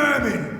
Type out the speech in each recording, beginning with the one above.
vermin!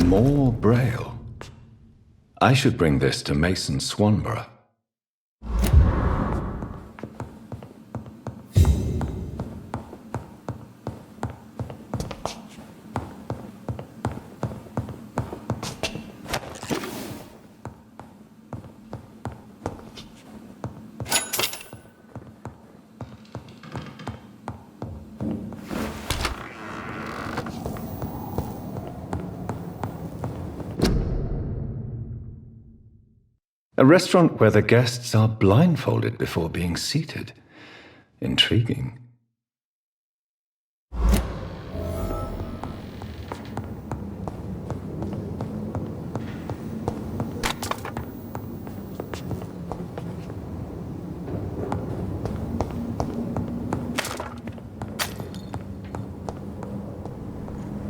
More Braille. I should bring this to Mason Swanborough. A restaurant where the guests are blindfolded before being seated. Intriguing.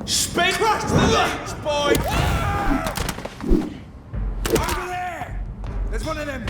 Spin crash to the left, boy! Over there! There's one of them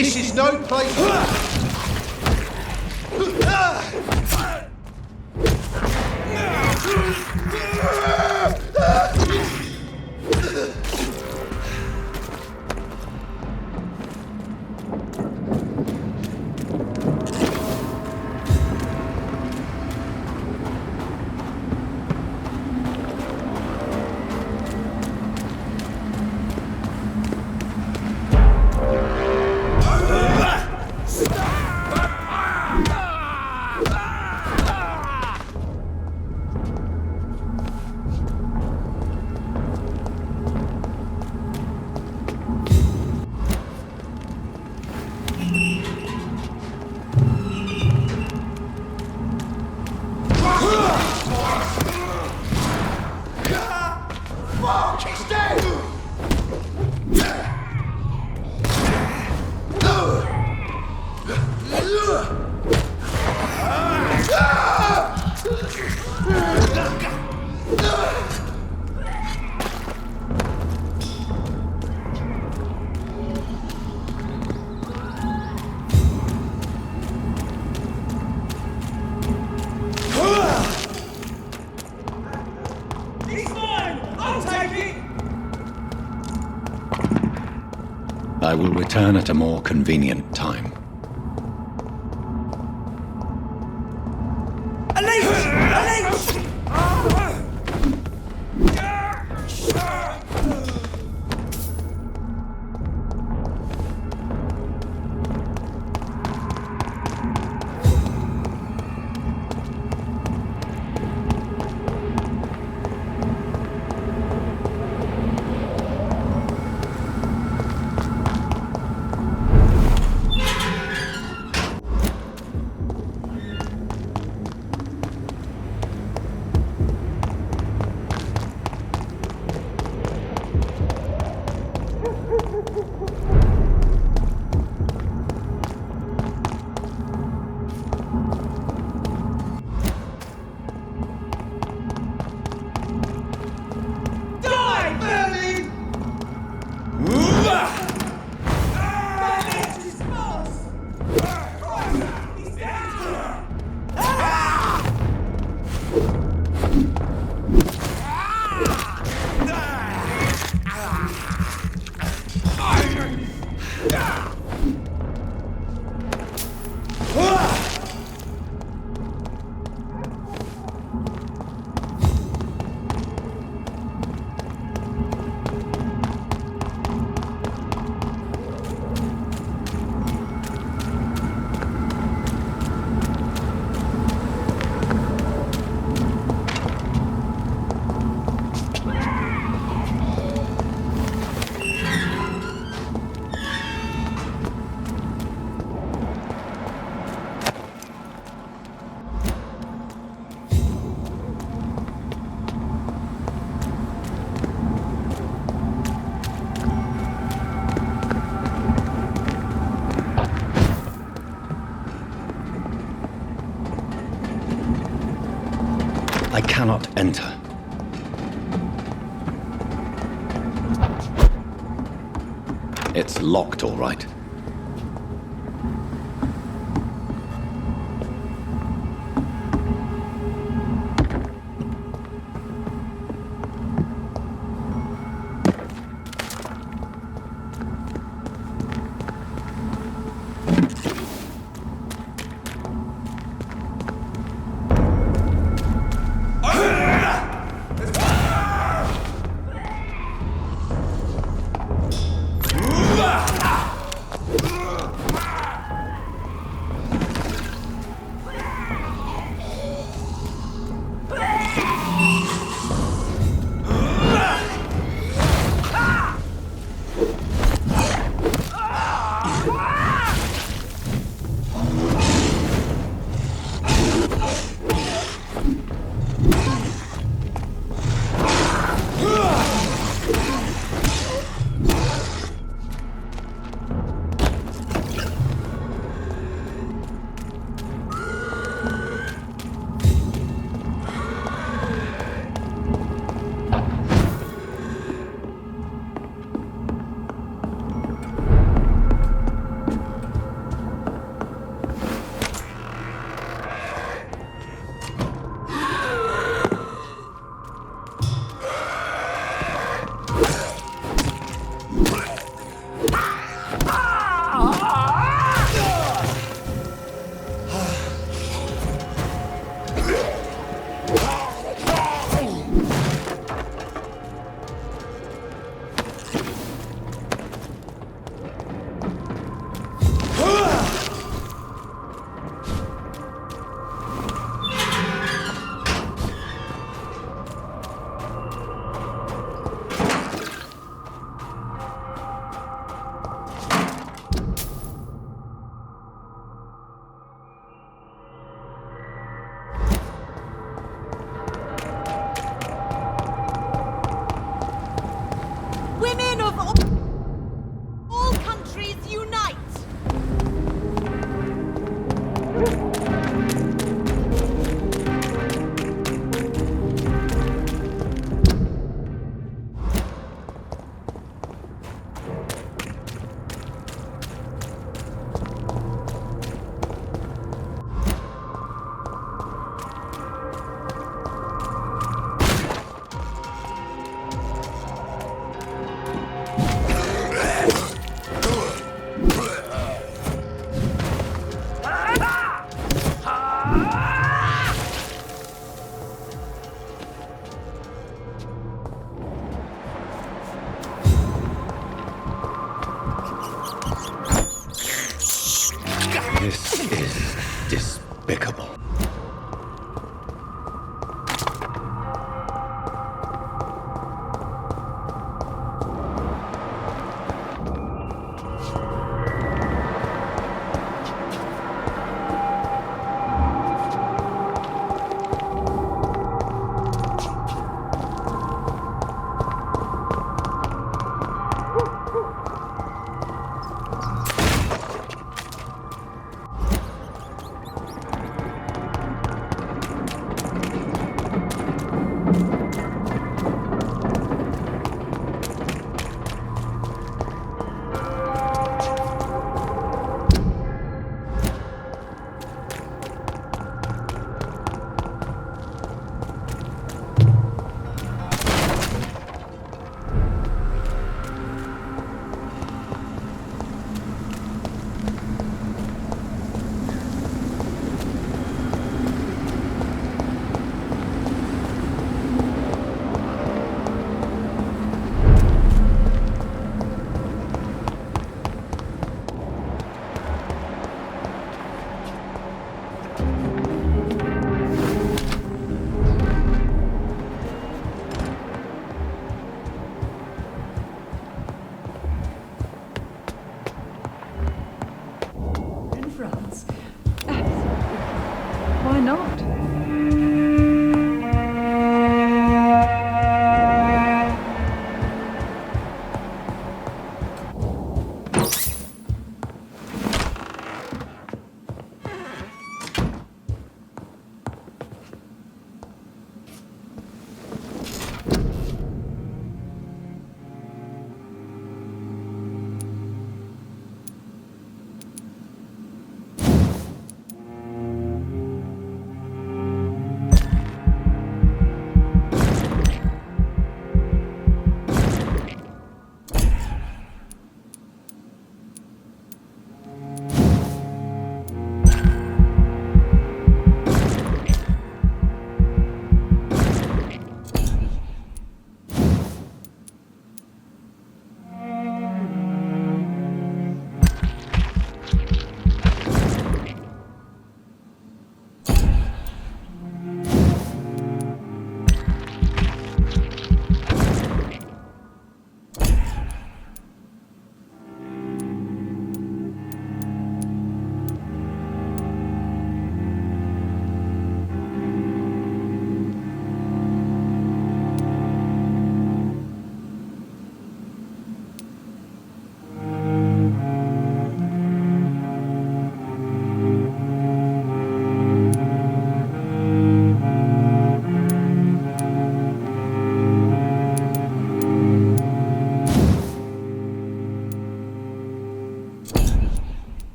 This is no place. Smoke! He's dead! I will return at a more convenient time. I cannot enter. It's locked, all right.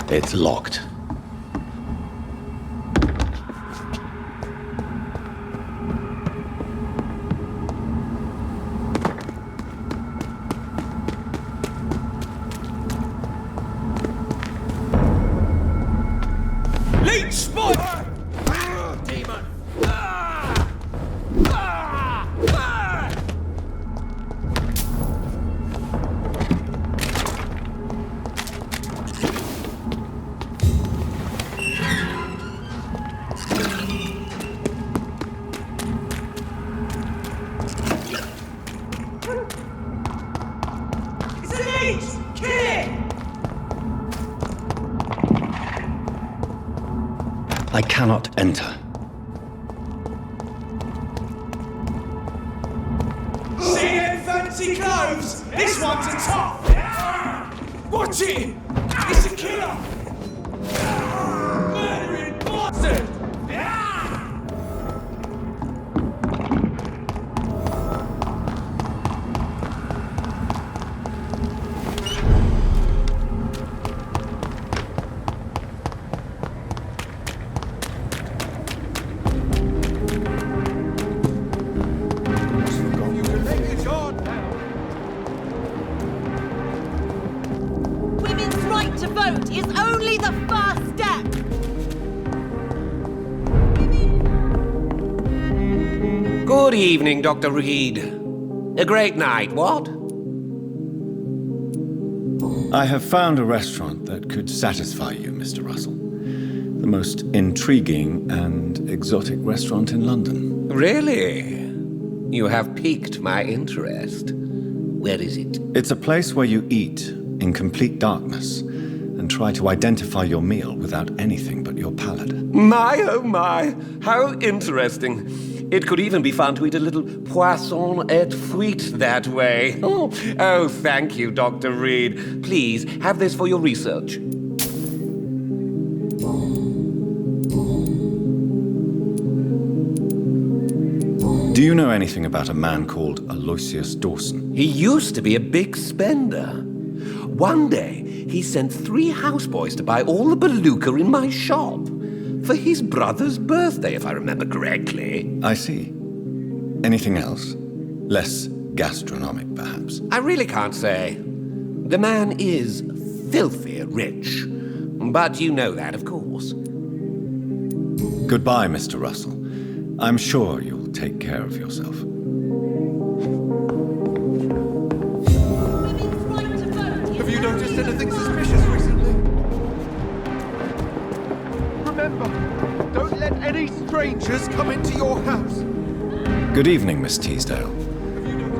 It's locked. Leech spot! Demon! It's a leech! Kill it! I cannot enter. See them fancy clothes? This one's a top! Watch it! It's a killer! Murdering bastard! Women's right to vote is only the first step. Good evening, Dr. Reed. A great night, what? I have found a restaurant that could satisfy you, Mr. Russell. The most intriguing and exotic restaurant in London. Really? You have piqued my interest. Where is it? It's a place where you eat in complete darkness and try to identify your meal without anything but your palate. My, oh my, how interesting. It could even be fun to eat a little poisson et fruit that way. Oh, thank you, Dr. Reed. Please, have this for your research. Do you know anything about a man called Aloysius Dawson? He used to be a big spender. One day, he sent 3 houseboys to buy all the beluga in my shop. For his brother's birthday, if I remember correctly. I see. Anything else? Less gastronomic, perhaps? I really can't say. The man is filthy rich. But you know that, of course. Goodbye, Mr. Russell. I'm sure you'll take care of yourself. Women's right to vote is Have you noticed only the anything first suspicious recently? Remember, don't let any strangers come into your house. Good evening, Miss Teasdale.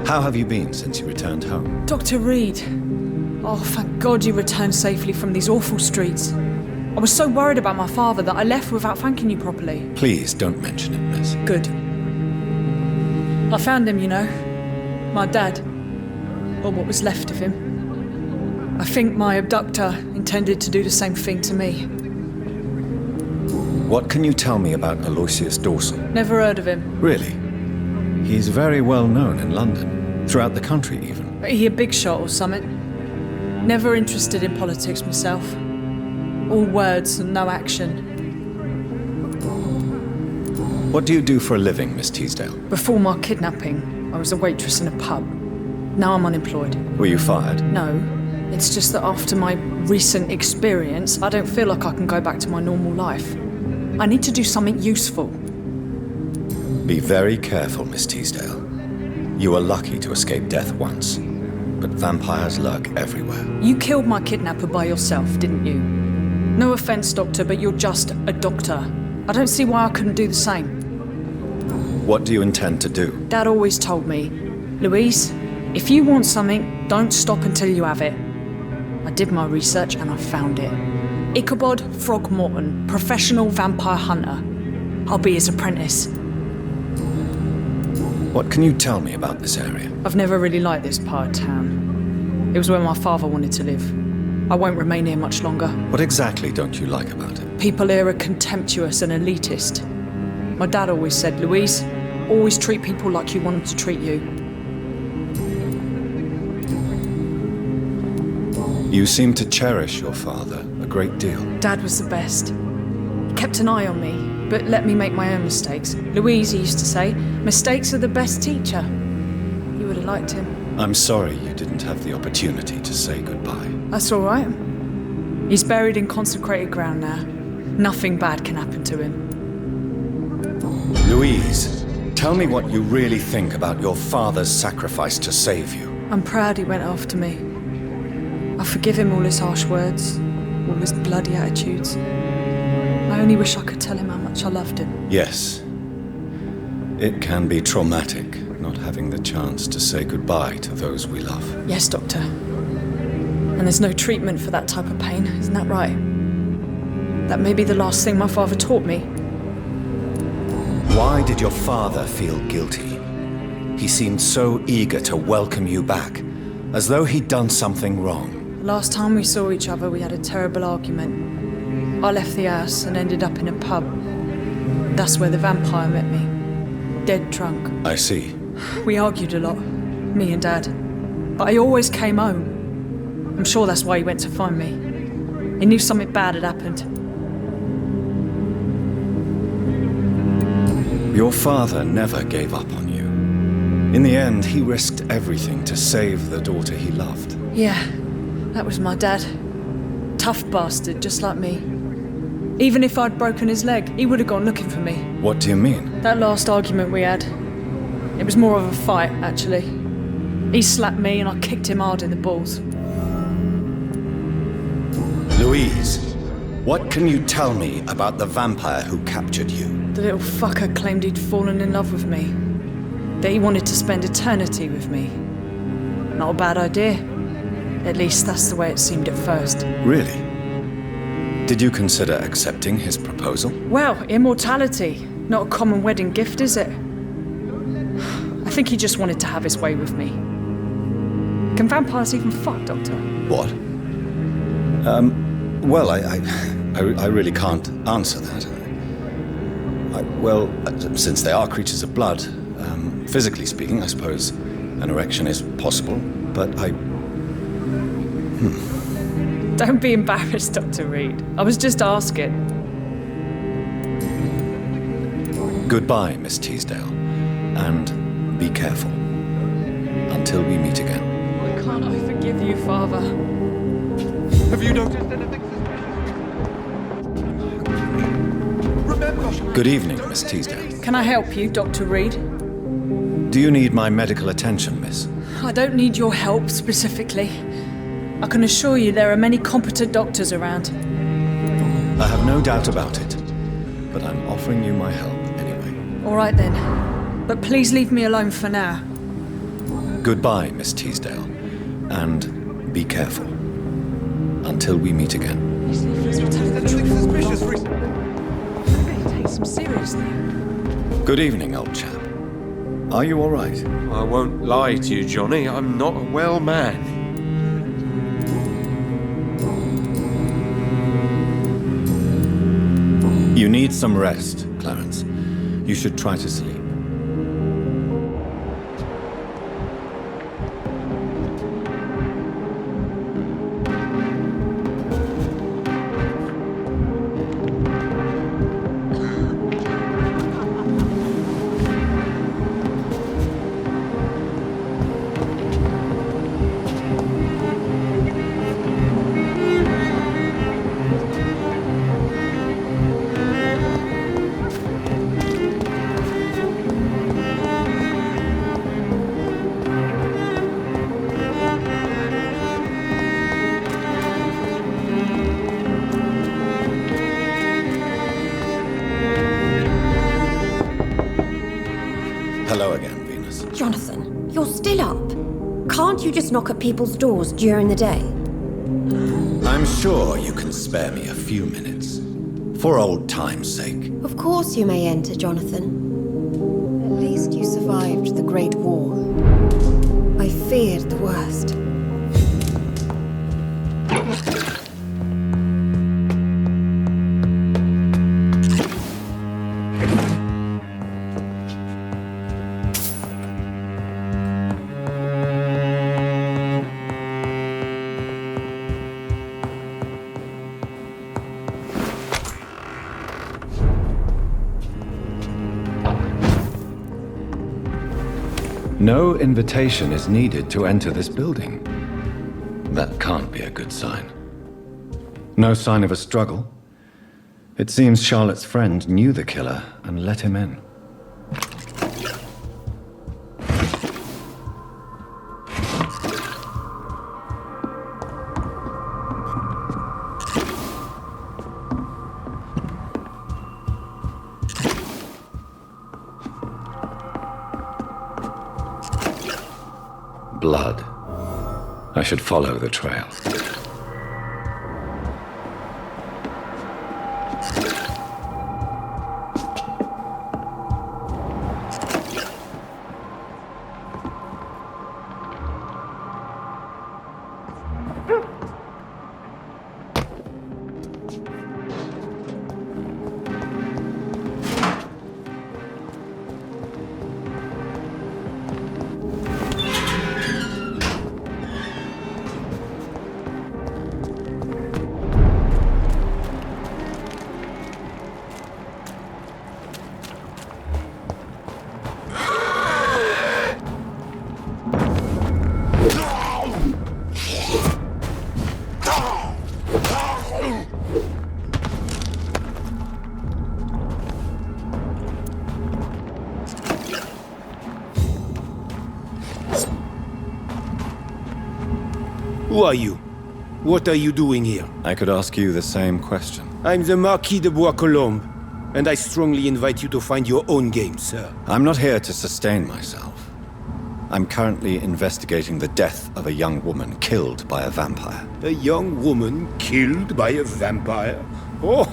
How have you been since you returned home? Dr. Reed. Oh, thank God you returned safely from these awful streets. I was so worried about my father that I left without thanking you properly. Please don't mention it, miss. Good. I found him, you know. My dad. Or what was left of him. I think my abductor intended to do the same thing to me. What can you tell me about Aloysius Dawson? Never heard of him. Really? He's very well known in London, throughout the country even. He a big shot or something. Never interested in politics myself. All words and no action. What do you do for a living, Miss Teasdale? Before my kidnapping, I was a waitress in a pub. Now I'm unemployed. Were you fired? No, it's just that after my recent experience, I don't feel like I can go back to my normal life. I need to do something useful. Be very careful, Miss Teasdale. You were lucky to escape death once, but vampires lurk everywhere. You killed my kidnapper by yourself, didn't you? No offense, Doctor, but you're just a doctor. I don't see why I couldn't do the same. What do you intend to do? Dad always told me, Louise, if you want something, don't stop until you have it. I did my research and I found it. Ichabod Throgmorton, professional vampire hunter. I'll be his apprentice. What can you tell me about this area? I've never really liked this part of town. It was where my father wanted to live. I won't remain here much longer. What exactly don't you like about it? People here are contemptuous and elitist. My dad always said, Louise, always treat people like you want them to treat you. You seem to cherish your father, great deal. Dad was the best. He kept an eye on me, but let me make my own mistakes. Louise used to say, mistakes are the best teacher. You would have liked him. I'm sorry you didn't have the opportunity to say goodbye. That's all right. He's buried in consecrated ground now. Nothing bad can happen to him. Louise, tell me what you really think about your father's sacrifice to save you. I'm proud he went after me. I forgive him all his harsh words, all his bloody attitudes. I only wish I could tell him how much I loved him. Yes. It can be traumatic not having the chance to say goodbye to those we love. Yes, Doctor. And there's no treatment for that type of pain, isn't that right? That may be the last thing my father taught me. Why did your father feel guilty? He seemed so eager to welcome you back, as though he'd done something wrong. The last time we saw each other, we had a terrible argument. I left the house and ended up in a pub. That's where the vampire met me. Dead drunk. I see. We argued a lot, me and Dad. But I always came home. I'm sure that's why he went to find me. He knew something bad had happened. Your father never gave up on you. In the end, he risked everything to save the daughter he loved. Yeah, that was my dad. Tough bastard, just like me. Even if I'd broken his leg, he would have gone looking for me. What do you mean? That last argument we had, it was more of a fight, actually. He slapped me and I kicked him hard in the balls. Louise, what can you tell me about the vampire who captured you? The little fucker claimed he'd fallen in love with me. That he wanted to spend eternity with me. Not a bad idea. At least that's the way it seemed at first. Really? Did you consider accepting his proposal? Well, immortality. Not a common wedding gift, is it? I think he just wanted to have his way with me. Can vampires even fuck, Doctor? What? Well, I really can't answer that. Since they are creatures of blood, physically speaking, I suppose an erection is possible, but Don't be embarrassed, Dr. Reed. I was just asking. Goodbye, Miss Teasdale, and be careful. Until we meet again. Why can't I forgive you, Father? Have you noticed anything? Remember. Good evening, Miss Teasdale. Can I help you, Dr. Reed? Do you need my medical attention, miss? I don't need your help specifically. I can assure you there are many competent doctors around. I have no doubt about it, but I'm offering you my help anyway. All right then. But please leave me alone for now. Goodbye, Miss Teasdale, and be careful. Until we meet again. Anything suspicious? Maybe take some seriously. Good evening, old chap. Are you all right? I won't lie to you, Johnny. I'm not a well man. You need some rest, Clarence. You should try to sleep. Hello again, Venus. Jonathan, you're still up. Can't you just knock at people's doors during the day? I'm sure you can spare me a few minutes. For old time's sake. Of course you may enter, Jonathan. At least you survived the Great War. I feared the worst. No invitation is needed to enter this building. That can't be a good sign. No sign of a struggle. It seems Charlotte's friend knew the killer and let him in. Blood. I should follow the trail. Who are you? What are you doing here? I could ask you the same question. I'm the Marquis de Bois-Colombes, and I strongly invite you to find your own game, sir. I'm not here to sustain myself. I'm currently investigating the death of a young woman killed by a vampire. A young woman killed by a vampire? Oh,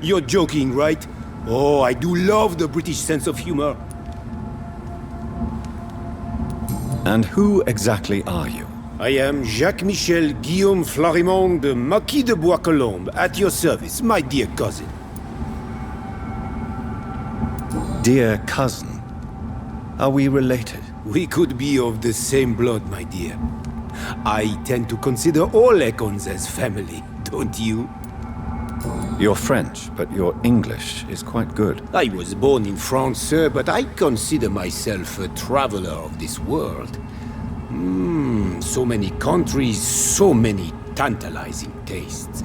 you're joking, right? Oh, I do love the British sense of humor. And who exactly are you? I am Jacques-Michel Guillaume Florimond de Marquis de Bois-Colombes, at your service, my dear cousin. Dear cousin, are we related? We could be of the same blood, my dear. I tend to consider all Econs as family, don't you? You're French, but your English is quite good. I was born in France, sir, but I consider myself a traveler of this world. So many countries, so many tantalizing tastes.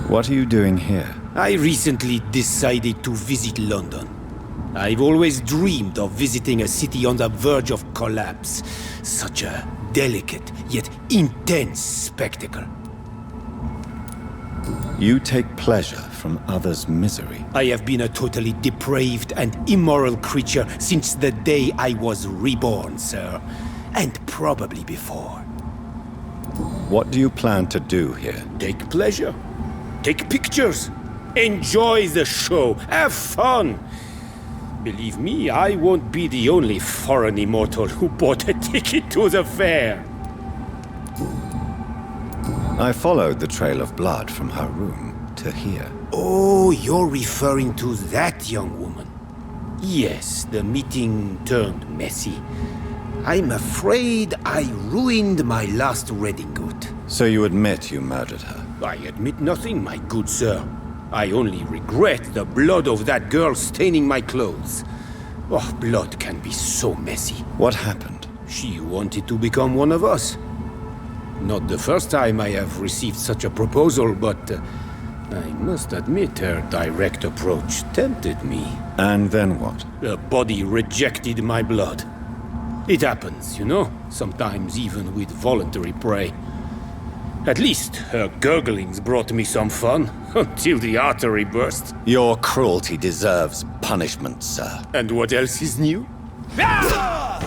What are you doing here? I recently decided to visit London. I've always dreamed of visiting a city on the verge of collapse. Such a delicate, yet intense spectacle. You take pleasure from others' misery. I have been a totally depraved and immoral creature since the day I was reborn, sir. And probably before. What do you plan to do here? Take pleasure. Take pictures. Enjoy the show. Have fun. Believe me, I won't be the only foreign immortal who bought a ticket to the fair. I followed the trail of blood from her room to here. Oh, you're referring to that young woman. Yes, the meeting turned messy. I'm afraid I ruined my last redingote. So you admit you murdered her? I admit nothing, my good sir. I only regret the blood of that girl staining my clothes. Oh, blood can be so messy. What happened? She wanted to become one of us. Not the first time I have received such a proposal, but I must admit her direct approach tempted me. And then what? Her body rejected my blood. It happens, you know, sometimes even with voluntary prey. At least her gurglings brought me some fun, until the artery burst. Your cruelty deserves punishment, sir. And what else is new? Yeah!